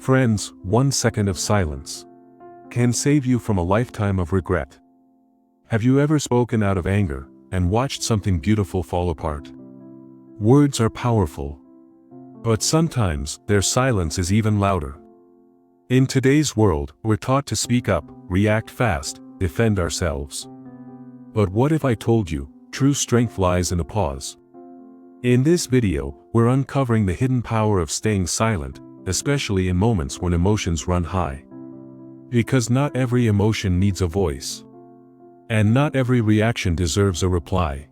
Friends, 1 second of silence can save you from a lifetime of regret. Have you ever spoken out of anger and watched something beautiful fall apart? Words are powerful, but sometimes their silence is even louder. In today's world, we're taught to speak up, react fast, defend ourselves. But what if I told you, true strength lies in a pause? In this video, we're uncovering the hidden power of staying silent, especially in moments when emotions run high. Because not every emotion needs a voice. And not every reaction deserves a reply.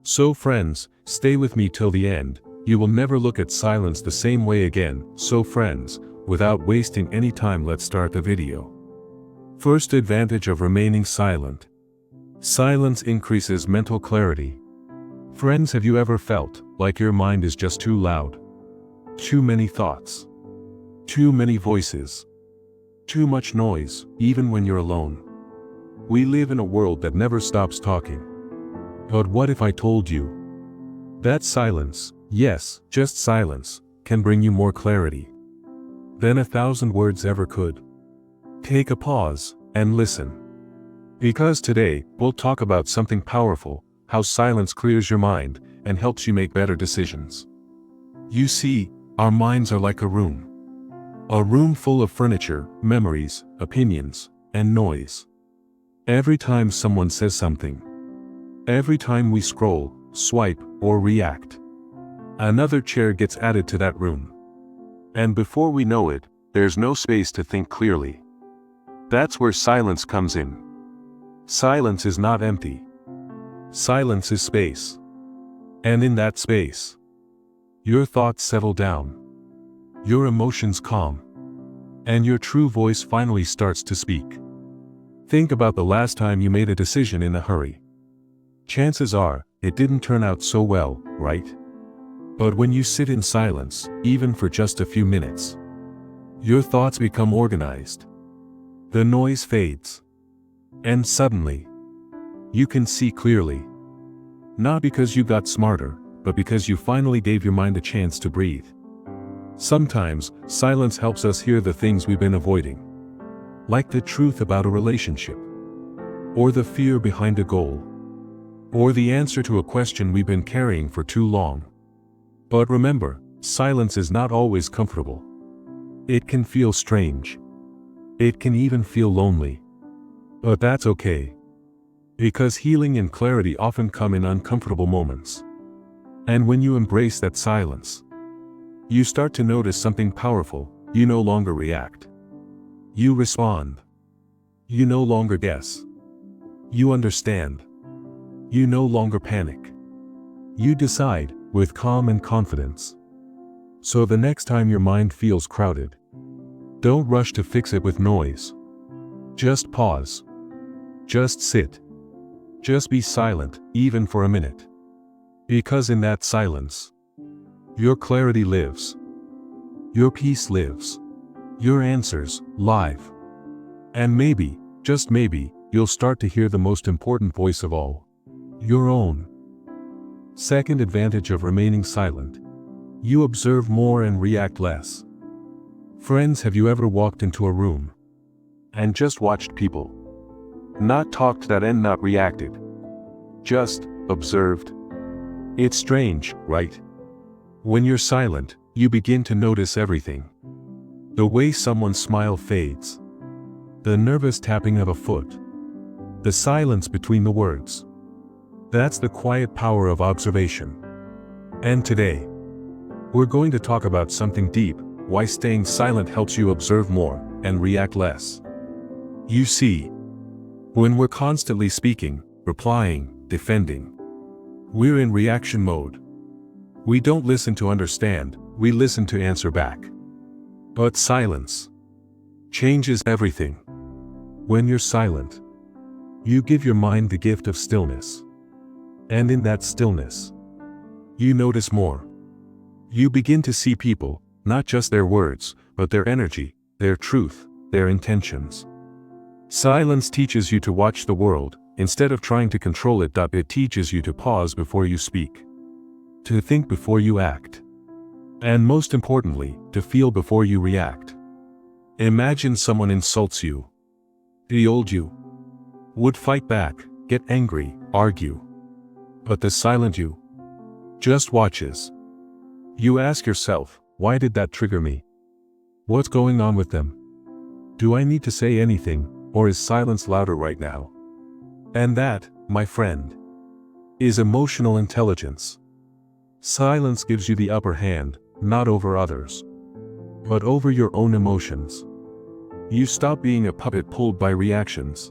So friends, stay with me till the end. You will never look at silence the same way again. So friends, without wasting any time, let's start the video. First advantage of remaining silent. Silence increases mental clarity. Friends, have you ever felt like your mind is just too loud? Too many thoughts. Too many voices. Too much noise, even when you're alone. We live in a world that never stops talking. But what if I told you that silence, yes, just silence, can bring you more clarity than 1,000 words ever could? Take a pause and listen. Because today, we'll talk about something powerful, how silence clears your mind and helps you make better decisions. You see, our minds are like a room. A room full of furniture, memories, opinions, and noise. Every time someone says something, every time we scroll, swipe, or react, another chair gets added to that room. And before we know it, there's no space to think clearly. That's where silence comes in. Silence is not empty. Silence is space. And in that space, your thoughts settle down, your emotions calm, and your true voice finally starts to speak. Think about the last time you made a decision in a hurry. Chances are, it didn't turn out so well, right? But when you sit in silence, even for just a few minutes, your thoughts become organized. The noise fades. And suddenly, you can see clearly. Not because you got smarter, but because you finally gave your mind a chance to breathe. Sometimes, silence helps us hear the things we've been avoiding. Like the truth about a relationship. Or the fear behind a goal. Or the answer to a question we've been carrying for too long. But remember, silence is not always comfortable. It can feel strange. It can even feel lonely. But that's okay. Because healing and clarity often come in uncomfortable moments. And when you embrace that silence, you start to notice something powerful. You no longer react. You respond. You no longer guess. You understand. You no longer panic. You decide, with calm and confidence. So the next time your mind feels crowded, don't rush to fix it with noise. Just pause. Just sit. Just be silent, even for a minute. Because in that silence, your clarity lives. Your peace lives. Your answers live. And maybe, just maybe, you'll start to hear the most important voice of all. Your own. Second advantage of remaining silent. You observe more and react less. Friends, have you ever walked into a room and just watched people? Not talked that and not reacted. Just observed. It's strange, right? When you're silent, you begin to notice everything. The way someone's smile fades. The nervous tapping of a foot. The silence between the words. That's the quiet power of observation. And today, we're going to talk about something deep, why staying silent helps you observe more and react less. You see, when we're constantly speaking, replying, defending, we're in reaction mode. We don't listen to understand, we listen to answer back. But silence changes everything. When you're silent, you give your mind the gift of stillness. And in that stillness, you notice more. You begin to see people, not just their words, but their energy, their truth, their intentions. Silence teaches you to watch the world, instead of trying to control it. It teaches you to pause before you speak. To think before you act. And most importantly, to feel before you react. Imagine someone insults you. The old you would fight back, get angry, argue. But the silent you just watches. You ask yourself, why did that trigger me? What's going on with them? Do I need to say anything, or is silence louder right now? And that, my friend, is emotional intelligence. Silence gives you the upper hand, not over others, but over your own emotions. You stop being a puppet pulled by reactions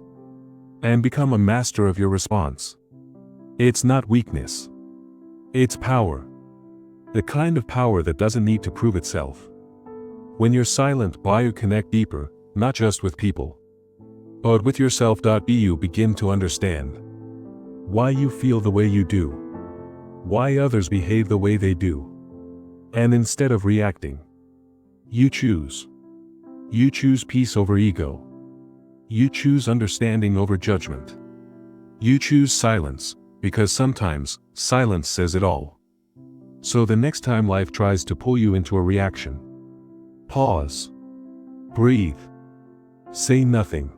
and become a master of your response. It's not weakness. It's power. The kind of power that doesn't need to prove itself. When you're silent, you connect deeper, not just with people, but with yourself. You begin to understand why you feel the way you do, why others behave the way they do. And instead of reacting, you choose. You choose peace over ego. You choose understanding over judgment. You choose silence, because sometimes, silence says it all. So the next time life tries to pull you into a reaction, pause. Breathe. Say nothing.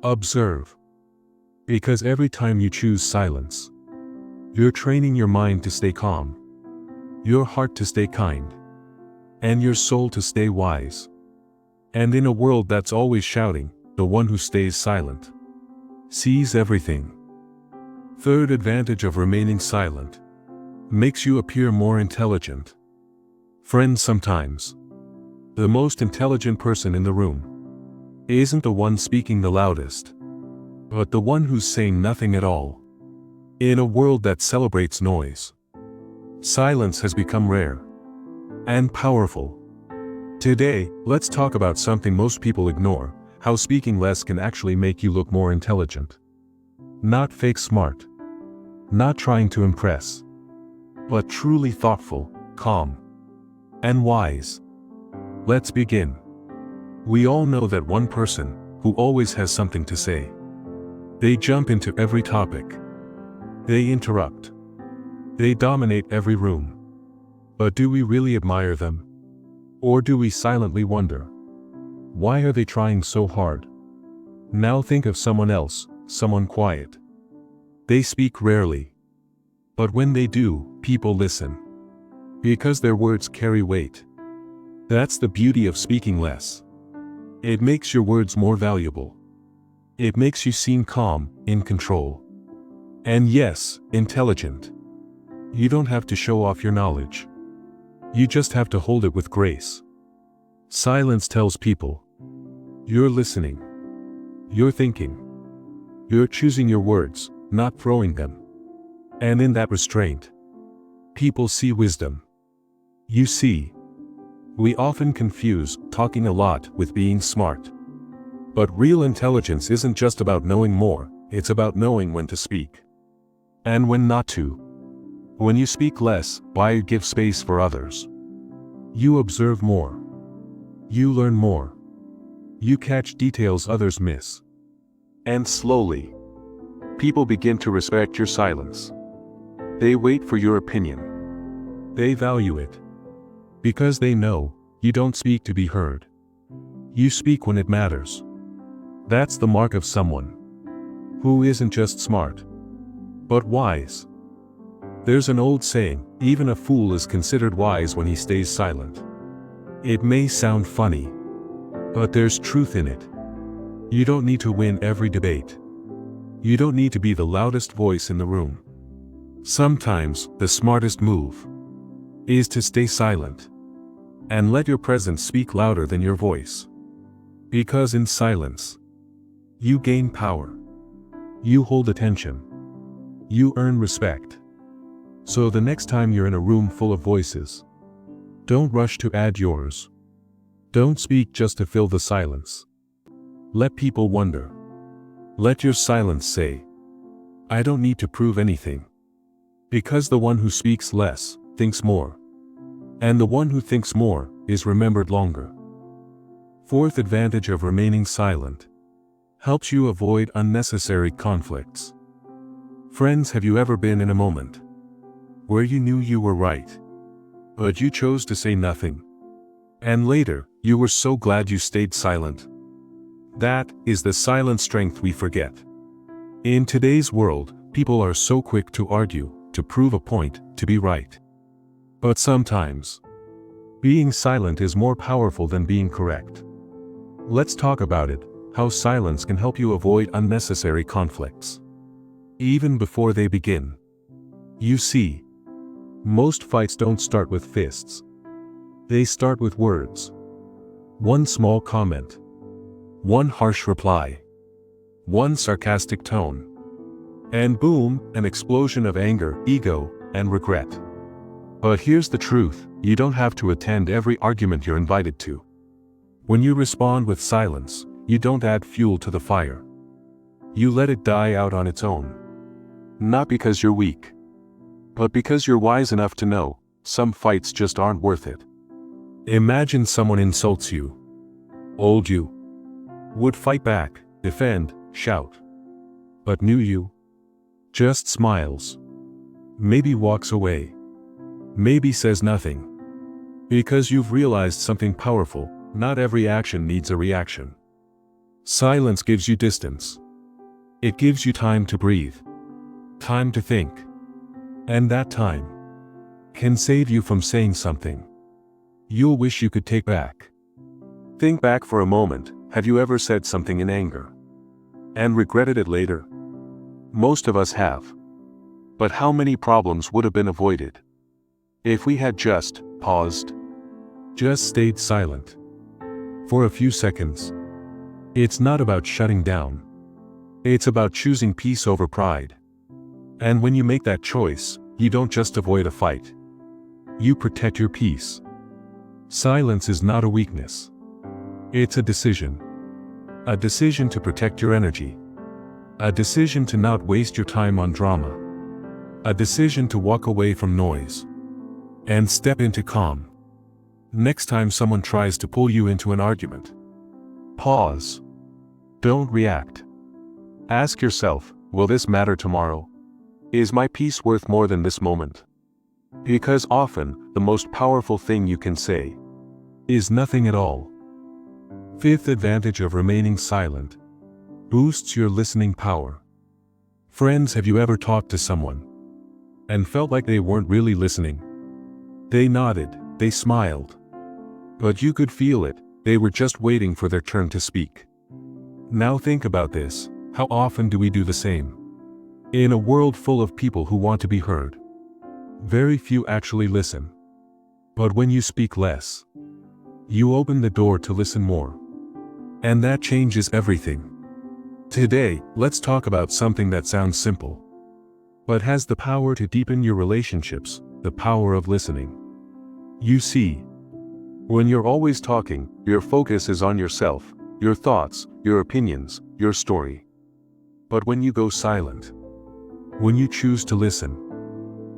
Observe. Because every time you choose silence, you're training your mind to stay calm, your heart to stay kind, and your soul to stay wise. And in a world that's always shouting, the one who stays silent sees everything. Third advantage of remaining silent: makes you appear more intelligent. Friends, sometimes the most intelligent person in the room isn't the one speaking the loudest, but the one who's saying nothing at all. In a world that celebrates noise, silence has become rare and powerful. Today, let's talk about something most people ignore: how speaking less can actually make you look more intelligent. Not fake smart, not trying to impress, but truly thoughtful, calm, and wise. Let's begin. We all know that one person who always has something to say. They jump into every topic. They interrupt. They dominate every room. But do we really admire them? Or do we silently wonder, why are they trying so hard? Now think of someone else, someone quiet. They speak rarely. But when they do, people listen. Because their words carry weight. That's the beauty of speaking less. It makes your words more valuable. It makes you seem calm, in control. And yes, intelligent. You don't have to show off your knowledge. You just have to hold it with grace. Silence tells people, you're listening. You're thinking. You're choosing your words, not throwing them. And in that restraint, people see wisdom. You see, we often confuse talking a lot with being smart. But real intelligence isn't just about knowing more, it's about knowing when to speak and when not to. When you speak less, you give space for others. You observe more. You learn more. You catch details others miss. And slowly, people begin to respect your silence. They wait for your opinion. They value it. Because they know, you don't speak to be heard. You speak when it matters. That's the mark of someone who isn't just smart, but wise. There's an old saying, even a fool is considered wise when he stays silent. It may sound funny, but there's truth in it. You don't need to win every debate. You don't need to be the loudest voice in the room. Sometimes, the smartest move is to stay silent and let your presence speak louder than your voice. Because in silence, you gain power. You hold attention. You earn respect. So the next time you're in a room full of voices, don't rush to add yours. Don't speak just to fill the silence. Let people wonder. Let your silence say, I don't need to prove anything. Because the one who speaks less, thinks more. And the one who thinks more, is remembered longer. Fourth advantage of remaining silent: helps you avoid unnecessary conflicts. Friends, have you ever been in a moment where you knew you were right, but you chose to say nothing? And later, You were so glad you stayed silent. That is the silent strength we forget. In today's world, people are so quick to argue, to prove a point, to be right. But sometimes, being silent is more powerful than being correct. Let's talk about it, how silence can help you avoid unnecessary conflicts, even before they begin. You see, most fights don't start with fists. They start with words. One small comment. One harsh reply. One sarcastic tone. And boom, an explosion of anger, ego, and regret. But here's the truth, you don't have to attend every argument you're invited to. When you respond with silence, you don't add fuel to the fire. You let it die out on its own. Not because you're weak, but because you're wise enough to know, some fights just aren't worth it. Imagine someone insults you. Old you. Would fight back, defend, shout. But new you just smiles. Maybe walks away. Maybe says nothing. Because you've realized something powerful, not every action needs a reaction. Silence gives you distance. It gives you time to breathe. Time to think. And that time can save you from saying something you'll wish you could take back. Think back for a moment, have you ever said something in anger and regretted it later? Most of us have. But how many problems would have been avoided if we had just paused, just stayed silent for a few seconds? It's not about shutting down. It's about choosing peace over pride. And when you make that choice, you don't just avoid a fight. You protect your peace. Silence is not a weakness. It's a decision. A decision to protect your energy. A decision to not waste your time on drama. A decision to walk away from noise and step into calm. Next time someone tries to pull you into an argument, pause. Don't react. Ask yourself, will this matter tomorrow? Is my peace worth more than this moment? Because often, the most powerful thing you can say is nothing at all. Fifth advantage of remaining silent. Boosts your listening power. Friends, have you ever talked to someone and felt like they weren't really listening? They nodded, they smiled. But you could feel it, they were just waiting for their turn to speak. Now think about this, how often do we do the same? In a world full of people who want to be heard, very few actually listen. But when you speak less, you open the door to listen more. And that changes everything. Today, let's talk about something that sounds simple, but has the power to deepen your relationships, the power of listening. You see, when you're always talking, your focus is on yourself, your thoughts, your opinions, your story. But when you go silent, when you choose to listen,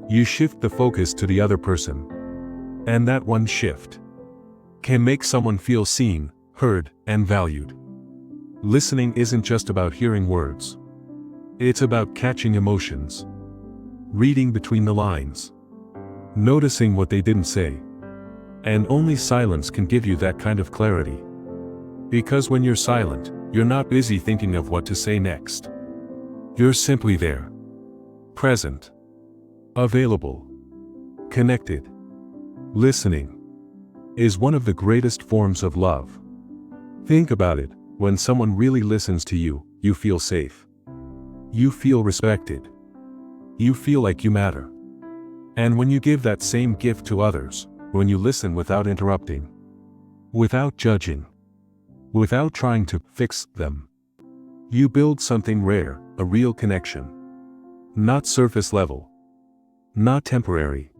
you shift the focus to the other person. And that one shift can make someone feel seen, heard, and valued. Listening isn't just about hearing words. It's about catching emotions, reading between the lines, noticing what they didn't say. And only silence can give you that kind of clarity. Because when you're silent, you're not busy thinking of what to say next. You're simply there. Present. Available. Connected. Listening is one of the greatest forms of love. Think about it, when someone really listens to you, you feel safe. You feel respected. You feel like you matter. And when you give that same gift to others, when you listen without interrupting, without judging, without trying to fix them, you build something rare, a real connection. Not surface level. Not temporary.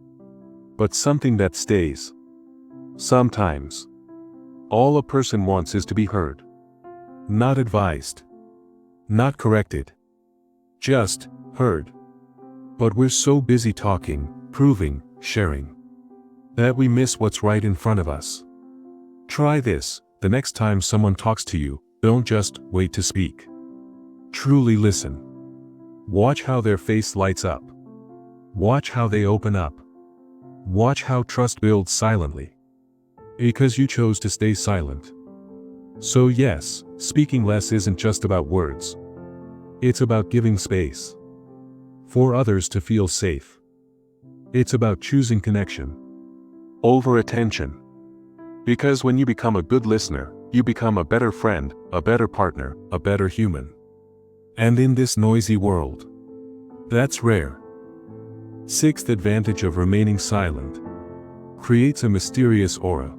But something that stays. Sometimes, all a person wants is to be heard. Not advised. Not corrected. Just heard. But we're so busy talking, proving, sharing, that we miss what's right in front of us. Try this, the next time someone talks to you, don't just wait to speak. Truly listen. Watch how their face lights up. Watch how they open up. Watch how trust builds silently. Because you chose to stay silent. So yes, speaking less isn't just about words. It's about giving space for others to feel safe. It's about choosing connection over attention. Because when you become a good listener, you become a better friend, a better partner, a better human. And in this noisy world, that's rare. Sixth advantage of remaining silent: creates a mysterious aura.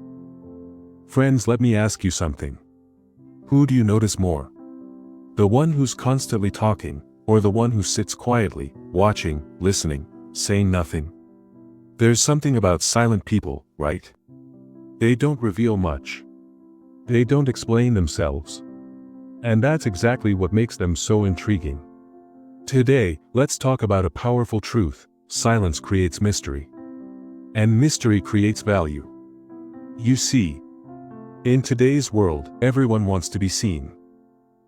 Friends, let me ask you something. Who do you notice more? The one who's constantly talking, or the one who sits quietly, watching, listening, saying nothing? There's something about silent people, right? They don't reveal much. They don't explain themselves. And that's exactly what makes them so intriguing. Today, let's talk about a powerful truth: silence creates mystery. And mystery creates value. You see, in today's world, everyone wants to be seen,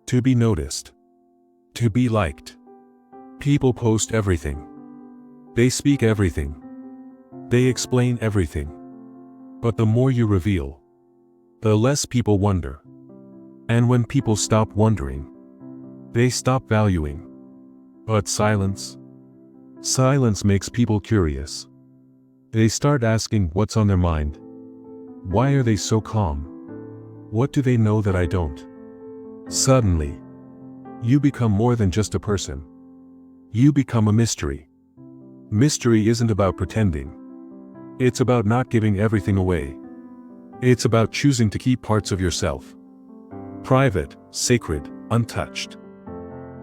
to be noticed, to be liked. People post everything. They speak everything. They explain everything. But the more you reveal, the less people wonder. And when people stop wondering, they stop valuing. But silence makes people curious. They start asking what's on their mind. Why are they so calm? What do they know that I don't? Suddenly, you become more than just a person. You become a mystery. Mystery isn't about pretending. It's about not giving everything away. It's about choosing to keep parts of yourself private, sacred, untouched.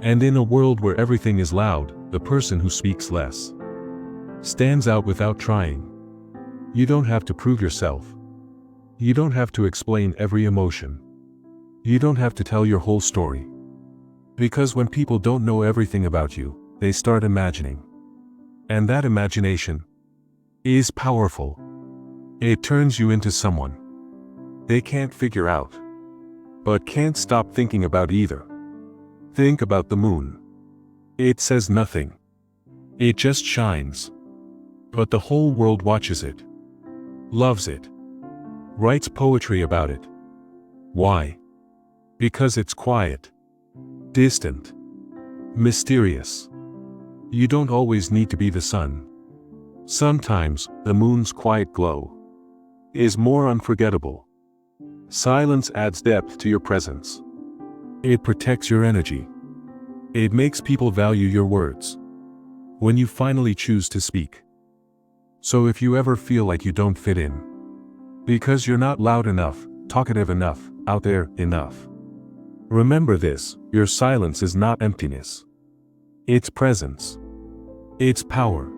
And in a world where everything is loud, the person who speaks less stands out without trying. You don't have to prove yourself. You don't have to explain every emotion. You don't have to tell your whole story. Because when people don't know everything about you, they start imagining. And that imagination is powerful. It turns you into someone they can't figure out, but can't stop thinking about either. Think about the moon. It says nothing. It just shines. But the whole world watches it, loves it, writes poetry about it. Why? Because it's quiet, distant, mysterious. You don't always need to be the sun. Sometimes, the moon's quiet glow is more unforgettable. Silence adds depth to your presence. It protects your energy. It makes people value your words when you finally choose to speak. So if you ever feel like you don't fit in, because you're not loud enough, talkative enough, out there enough, remember this: your silence is not emptiness. It's presence. It's power.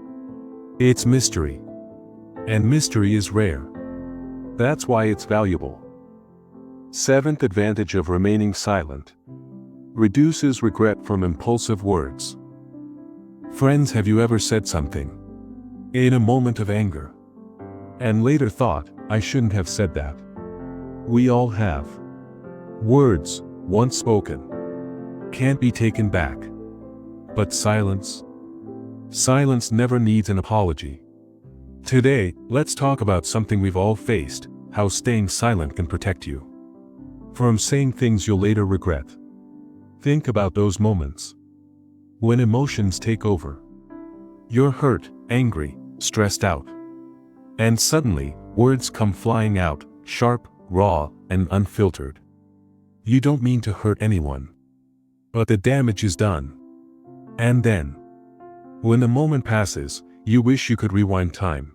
It's mystery. And mystery is rare. That's why it's valuable. Seventh advantage of remaining silent: reduces regret from impulsive words. Friends, have you ever said something in a moment of anger and later thought, I shouldn't have said that? We all have. Words, once spoken, can't be taken back. But silence never needs an apology. Today, let's talk about something we've all faced: how staying silent can protect you from saying things you'll later regret. Think about those moments when emotions take over. You're hurt, angry, stressed out. And suddenly, words come flying out, sharp, raw, and unfiltered. You don't mean to hurt anyone, but the damage is done. And then, when the moment passes, you wish you could rewind time.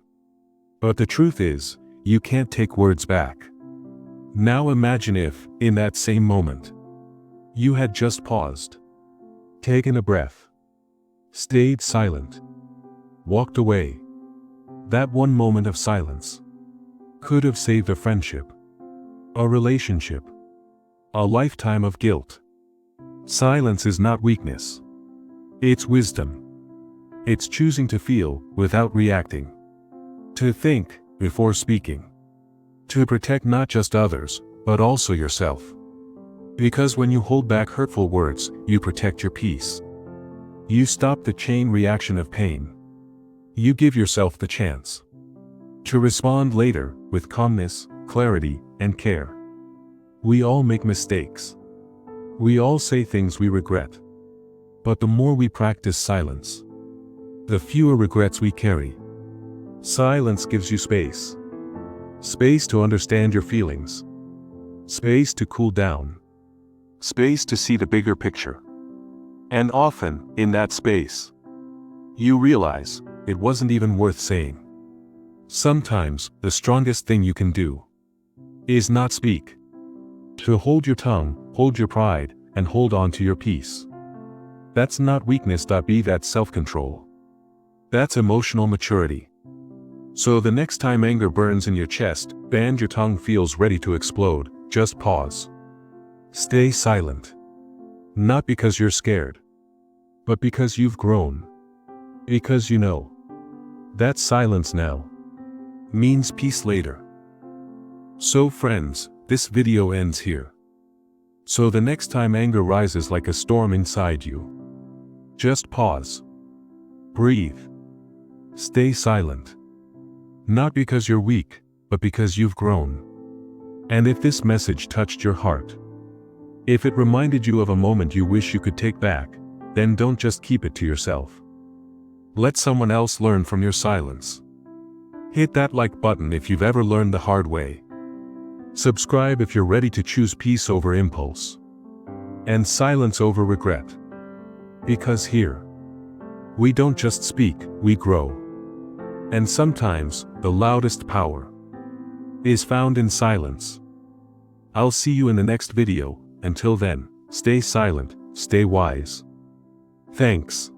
But the truth is, you can't take words back. Now imagine if, in that same moment, you had just paused, taken a breath, stayed silent, walked away. That one moment of silence could have saved a friendship, a relationship, a lifetime of guilt. Silence is not weakness. It's wisdom. It's choosing to feel without reacting, to think before speaking, to protect not just others, but also yourself. Because when you hold back hurtful words, you protect your peace. You stop the chain reaction of pain. You give yourself the chance to respond later with calmness, clarity, and care. We all make mistakes. We all say things we regret. But the more we practice silence, the fewer regrets we carry. Silence gives you space. Space to understand your feelings. Space to cool down. Space to see the bigger picture. And often, in that space, you realize it wasn't even worth saying. Sometimes, the strongest thing you can do is not speak. To hold your tongue, hold your pride, and hold on to your peace. That's not weakness. That's self-control. That's emotional maturity. So the next time anger burns in your chest, and your tongue feels ready to explode, just pause. Stay silent. Not because you're scared, but because you've grown. Because you know that silence now means peace later. So friends, this video ends here. So the next time anger rises like a storm inside you, just pause. Breathe. Stay silent. Not because you're weak, but because you've grown. And if this message touched your heart, if it reminded you of a moment you wish you could take back, then don't just keep it to yourself. Let someone else learn from your silence. Hit that like button if you've ever learned the hard way. Subscribe if you're ready to choose peace over impulse. And silence over regret. Because here, we don't just speak, we grow. And sometimes, the loudest power is found in silence. I'll see you in the next video. Until then, stay silent, stay wise. Thanks.